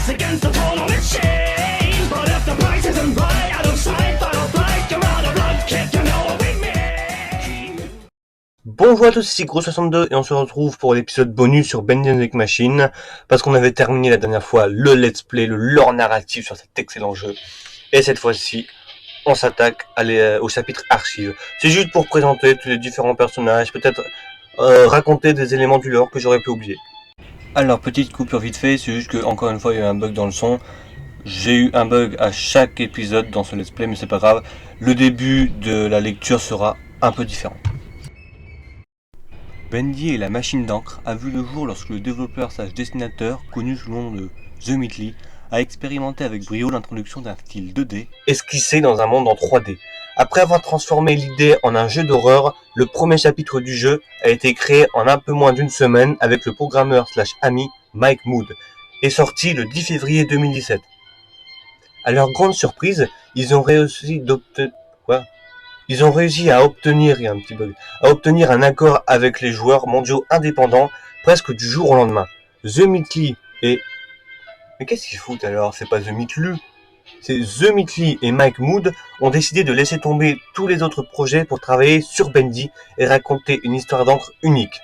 It's against the total machine. But if the price isn't right, I don't sign, final fight. You're out of blood, kid, you know what we mean. Bonjour à tous, ici Gros62 et on se retrouve pour l'épisode bonus sur Bendy & Machine parce qu'on avait terminé la dernière fois le let's play, le lore narratif sur cet excellent jeu. Et cette fois-ci, on s'attaque au chapitre archives. C'est juste pour présenter tous les différents personnages, peut-être raconter des éléments du lore que j'aurais pu oublier. Alors, petite coupure vite fait, c'est juste que encore une fois il y a eu un bug dans le son. J'ai eu un bug à chaque épisode dans ce let's play, mais c'est pas grave. Le début de la lecture sera un peu différent. Bendy et la machine d'encre a vu le jour lorsque le développeur/dessinateur, connu sous le nom de The Mitly, a expérimenté avec brio l'introduction d'un style 2D esquissé dans un monde en 3D. Après avoir transformé l'idée en un jeu d'horreur, le premier chapitre du jeu a été créé en un peu moins d'une semaine avec le programmeur/ami Mike Mood et sorti le 10 février 2017. À leur grande surprise, ils ont réussi à obtenir un accord avec les joueurs mondiaux indépendants presque du jour au lendemain. The Mitly et... Mais qu'est-ce qu'ils foutent alors? C'est pas The Mitly. C'est The Mitly et Mike Mood ont décidé de laisser tomber tous les autres projets pour travailler sur Bendy et raconter une histoire d'encre unique.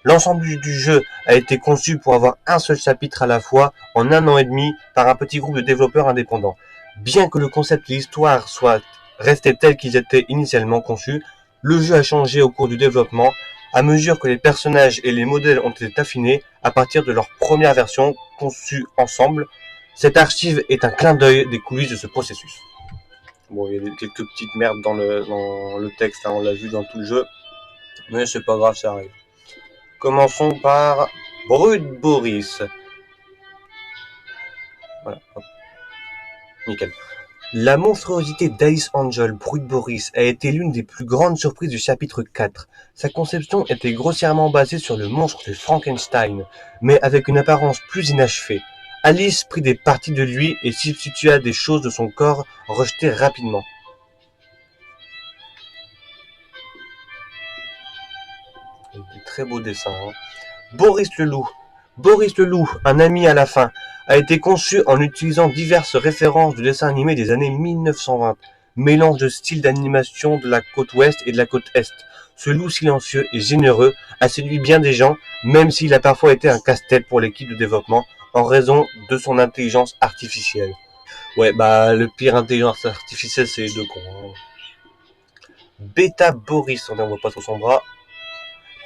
L'ensemble du jeu a été conçu pour avoir un seul chapitre à la fois en 1 an et demi par un petit groupe de développeurs indépendants. Bien que le concept et l'histoire soient restés tels qu'ils étaient initialement conçus, le jeu a changé au cours du développement à mesure que les personnages et les modèles ont été affinés à partir de leur première version conçue ensemble. Cette archive est un clin d'œil des coulisses de ce processus. Bon, il y a quelques petites merdes dans le texte, hein, on l'a vu dans tout le jeu, mais c'est pas grave, ça arrive. Commençons par Brut Boris. Voilà, hop. Nickel. La monstruosité d'Ice Angel Brut Boris a été l'une des plus grandes surprises du chapitre 4. Sa conception était grossièrement basée sur le monstre de Frankenstein, mais avec une apparence plus inachevée. Alice prit des parties de lui et substitua des choses de son corps rejetées rapidement. Des très beaux dessins. Hein. Boris le loup, un ami à la fin, a été conçu en utilisant diverses références de dessins animés des années 1920, mélange de styles d'animation de la côte ouest et de la côte est. Ce loup silencieux et généreux a séduit bien des gens, même s'il a parfois été un casse-tête pour l'équipe de développement en raison de son intelligence artificielle. Ouais, bah le pire intelligence artificielle, c'est les deux cons. Hein. Beta Boris, on ne voit pas sur son bras.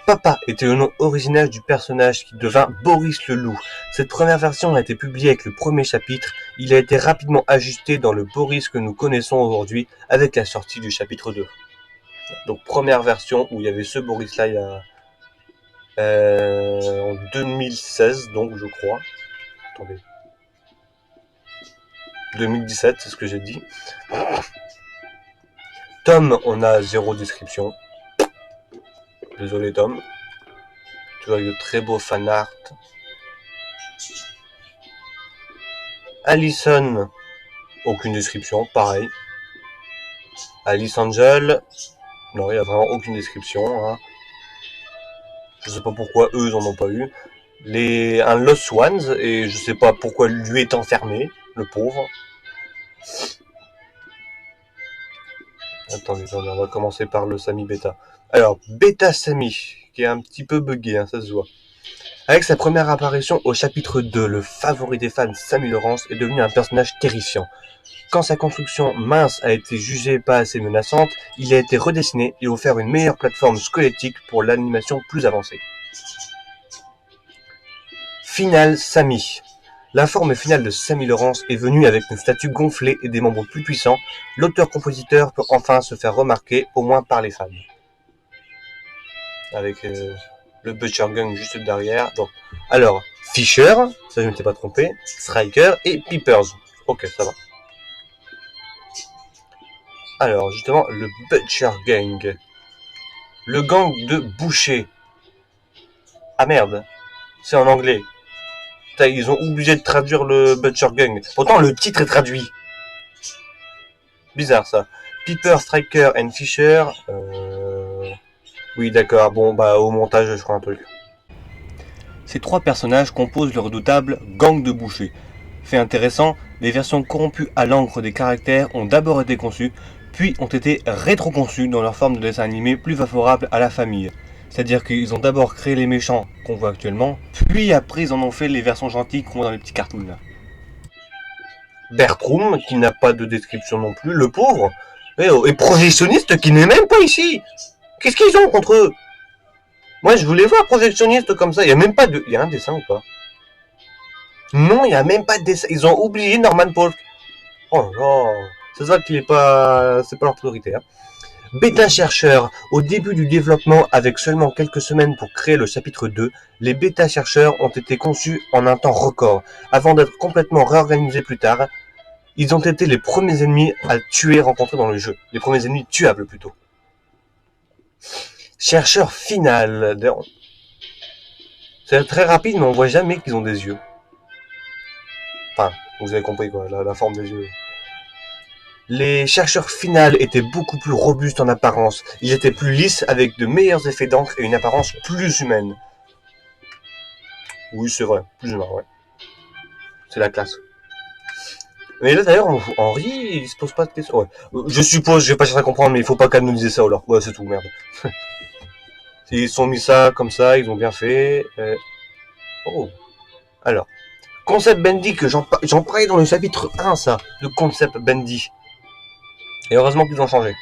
Papa était le nom original du personnage qui devint Boris le loup. Cette première version a été publiée avec le premier chapitre. Il a été rapidement ajusté dans le Boris que nous connaissons aujourd'hui avec la sortie du chapitre 2. Donc première version où il y avait ce Boris là il y a en 2016 donc je crois. Attendez. 2017 c'est ce que j'ai dit. Tom, on a 0 description. Désolé Tom. Tu as eu de très beaux fan art. Allison, aucune description, pareil. Alice Angel, non, il n'y a vraiment aucune description. Hein. Je sais pas pourquoi eux ils en ont pas eu. Un Lost Ones, et je sais pas pourquoi lui est enfermé, le pauvre. Attendez, on va commencer par le Sami Beta. Alors, Beta Sami, qui est un petit peu buggé, hein, ça se voit. Avec sa première apparition au chapitre 2, le favori des fans Sami Lawrence est devenu un personnage terrifiant. Quand sa construction mince a été jugée pas assez menaçante, il a été redessiné et offert une meilleure plateforme squelettique pour l'animation plus avancée. Final Sami. La forme finale de Sami Lawrence est venue avec une statue gonflée et des membres plus puissants. L'auteur-compositeur peut enfin se faire remarquer, au moins par les fans. Avec le Butcher Gun juste derrière. Donc, alors, Fisher, ça je ne m'étais pas trompé, Striker et Peepers. Ok, ça va. Alors, justement, le Butcher Gang. Le gang de bouchers. Ah merde, c'est en anglais. Putain, ils ont obligé de traduire le Butcher Gang. Pourtant, le titre est traduit. Bizarre, ça. Peeper, Striker and Fisher. Oui, d'accord. Bon, bah, au montage, je ferai un truc. Ces 3 personnages composent le redoutable gang de bouchers. Fait intéressant, les versions corrompues à l'encre des caractères ont d'abord été conçues, puis ont été rétro-conçues dans leur forme de dessin animé plus favorable à la famille. C'est-à-dire qu'ils ont d'abord créé les méchants qu'on voit actuellement, puis après ils en ont fait les versions gentilles qu'on voit dans les petits cartoons là. Bertrum, qui n'a pas de description non plus, le pauvre, et projectionniste qui n'est même pas ici. Qu'est-ce qu'ils ont contre eux? Moi je voulais voir projectionniste comme ça, il y a même pas de... Il y a un dessin ou pas? Non, il n'y a même pas de dessin. Ils ont oublié Norman Polk. Oh là, c'est ça qu'il est pas... C'est pas leur priorité. Hein. Bêta-chercheurs. Au début du développement, avec seulement quelques semaines pour créer le chapitre 2, les bêta-chercheurs ont été conçus en un temps record, avant d'être complètement réorganisés plus tard. Ils ont été les premiers ennemis à tuer rencontrés dans le jeu. Les premiers ennemis tuables plutôt. Chercheur final. C'est très rapide, mais on voit jamais qu'ils ont des yeux. Enfin, vous avez compris quoi, la forme des yeux. Les chercheurs finales étaient beaucoup plus robustes en apparence. Ils étaient plus lisses avec de meilleurs effets d'encre et une apparence plus humaine. Oui, c'est vrai, plus humain, ouais. C'est la classe. Mais là d'ailleurs, Henri, il se pose pas de questions. Ouais. Je suppose, je vais pas chercher à comprendre, mais il faut pas canoniser ça alors. Ouais, c'est tout, merde. Ils sont mis ça comme ça, ils ont bien fait. Oh. Alors. Concept Bendy, que j'en parlais dans le chapitre 1, ça. Le Concept Bendy. Et heureusement qu'ils ont changé.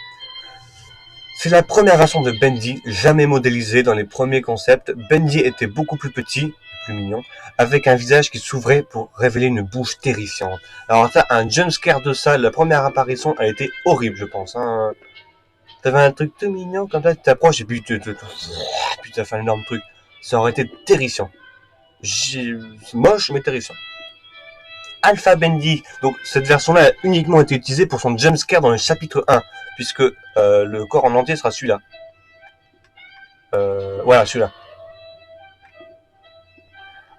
C'est la première version de Bendy, jamais modélisée dans les premiers concepts. Bendy était beaucoup plus petit, plus mignon, avec un visage qui s'ouvrait pour révéler une bouche terrifiante. Alors ça, un jumpscare de ça, la première apparition a été horrible, je pense. Hein. T'avais un truc tout mignon, comme ça, tu t'approches et puis t'as fait un énorme truc. Ça aurait été terrifiant. C'est moche, mais terrifiant. Alpha Bendy, donc cette version-là a uniquement été utilisée pour son jumpscare dans le chapitre 1, puisque le corps en entier sera celui-là. Voilà, celui-là.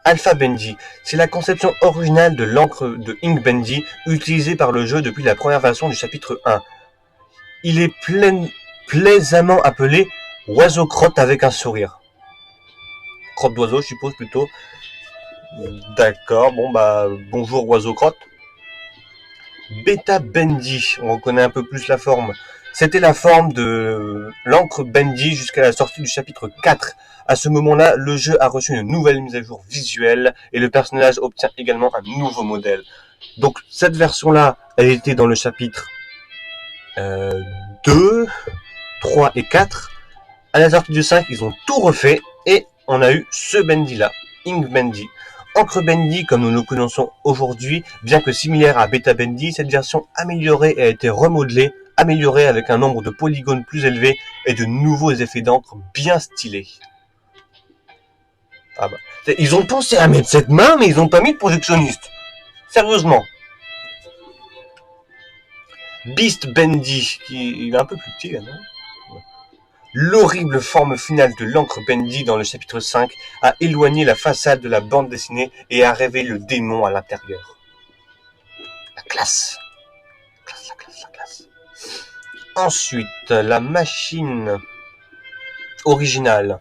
Alpha Bendy, c'est la conception originale de l'encre de Ink Bendy utilisée par le jeu depuis la première version du chapitre 1. Il est plaisamment appelé oiseau-crotte avec un sourire. Crotte d'oiseau, je suppose plutôt. D'accord, bon bah bonjour oiseau-crotte. Beta Bendy, on reconnaît un peu plus la forme. C'était la forme de l'encre Bendy jusqu'à la sortie du chapitre 4. À ce moment-là, le jeu a reçu une nouvelle mise à jour visuelle et le personnage obtient également un nouveau modèle. Donc cette version-là, elle était dans le chapitre 2, 3 et 4. À la sortie du 5, ils ont tout refait et on a eu ce Bendy-là, Ink Bendy. Encre Bendy, comme nous le connaissons aujourd'hui, bien que similaire à Beta Bendy, cette version améliorée a été remodelée, améliorée avec un nombre de polygones plus élevé et de nouveaux effets d'encre bien stylés. Ah bah. Ils ont pensé à mettre cette main, mais ils n'ont pas mis de projectionniste. Sérieusement. Beast Bendy, il est un peu plus petit là, non? L'horrible forme finale de l'encre Bendy dans le chapitre 5 a éloigné la façade de la bande dessinée et a révélé le démon à l'intérieur. La classe. La classe. Ensuite, la machine originale.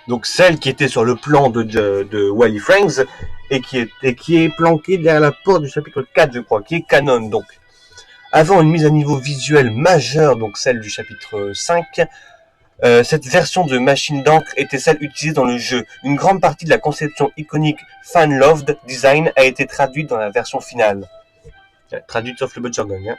Donc celle qui était sur le plan de Wally Franks et qui est planquée derrière la porte du chapitre 4, je crois, qui est canon donc. Avant une mise à niveau visuelle majeure, donc celle du chapitre 5, cette version de machine d'encre était celle utilisée dans le jeu. Une grande partie de la conception iconique fan-loved design a été traduite dans la version finale. Traduite sauf le bon jargon. Hein.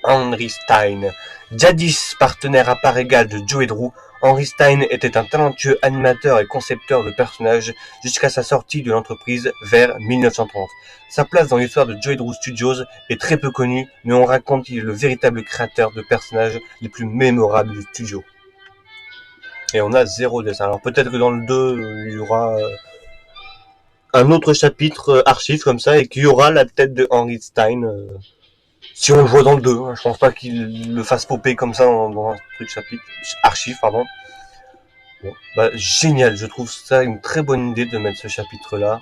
Henry Stein. Jadis partenaire à part égale de Joe et Drew, Henry Stein était un talentueux animateur et concepteur de personnages jusqu'à sa sortie de l'entreprise vers 1930. Sa place dans l'histoire de Joe et Drew Studios est très peu connue, mais on raconte qu'il est le véritable créateur de personnages les plus mémorables du studio. Et on a 0 dessin. Alors peut-être que dans le 2, il y aura un autre chapitre archive comme ça et qu'il y aura la tête de Henry Stein. Si on le voit dans le 2, hein, je pense pas qu'il le fasse popper comme ça dans un truc chapitre archive, pardon. Bon, bah, génial, je trouve ça une très bonne idée de mettre ce chapitre-là.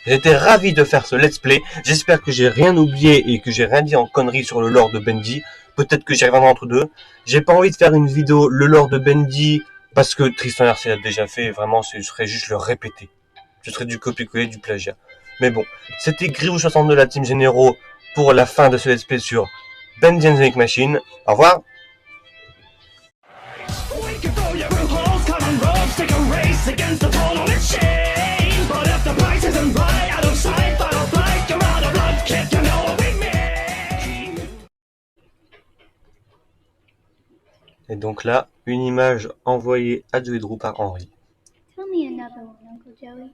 J'étais ravi de faire ce let's play. J'espère que j'ai rien oublié et que j'ai rien dit en connerie sur le lore de Bendy. Peut-être que j'y reviendrai entre deux. J'ai pas envie de faire une vidéo le lore de Bendy parce que Tristan Hercé l'a déjà fait. Et vraiment, ce serait juste le répéter. Ce serait du copier-coller, du plagiat. Mais bon, c'était Griou60 de la Team Généraux pour la fin de ce let's play sur Bendy and the Ink Machine. Au revoir. We can throw you through holes, cut on ropes, take a race against the toll on its chain. But if the price isn't right, out of sight, final flight, you're out of luck, kid, you know what we mean. Et donc là, une image envoyée à Joey Drew par Henry. Tell me another one, Uncle Joey.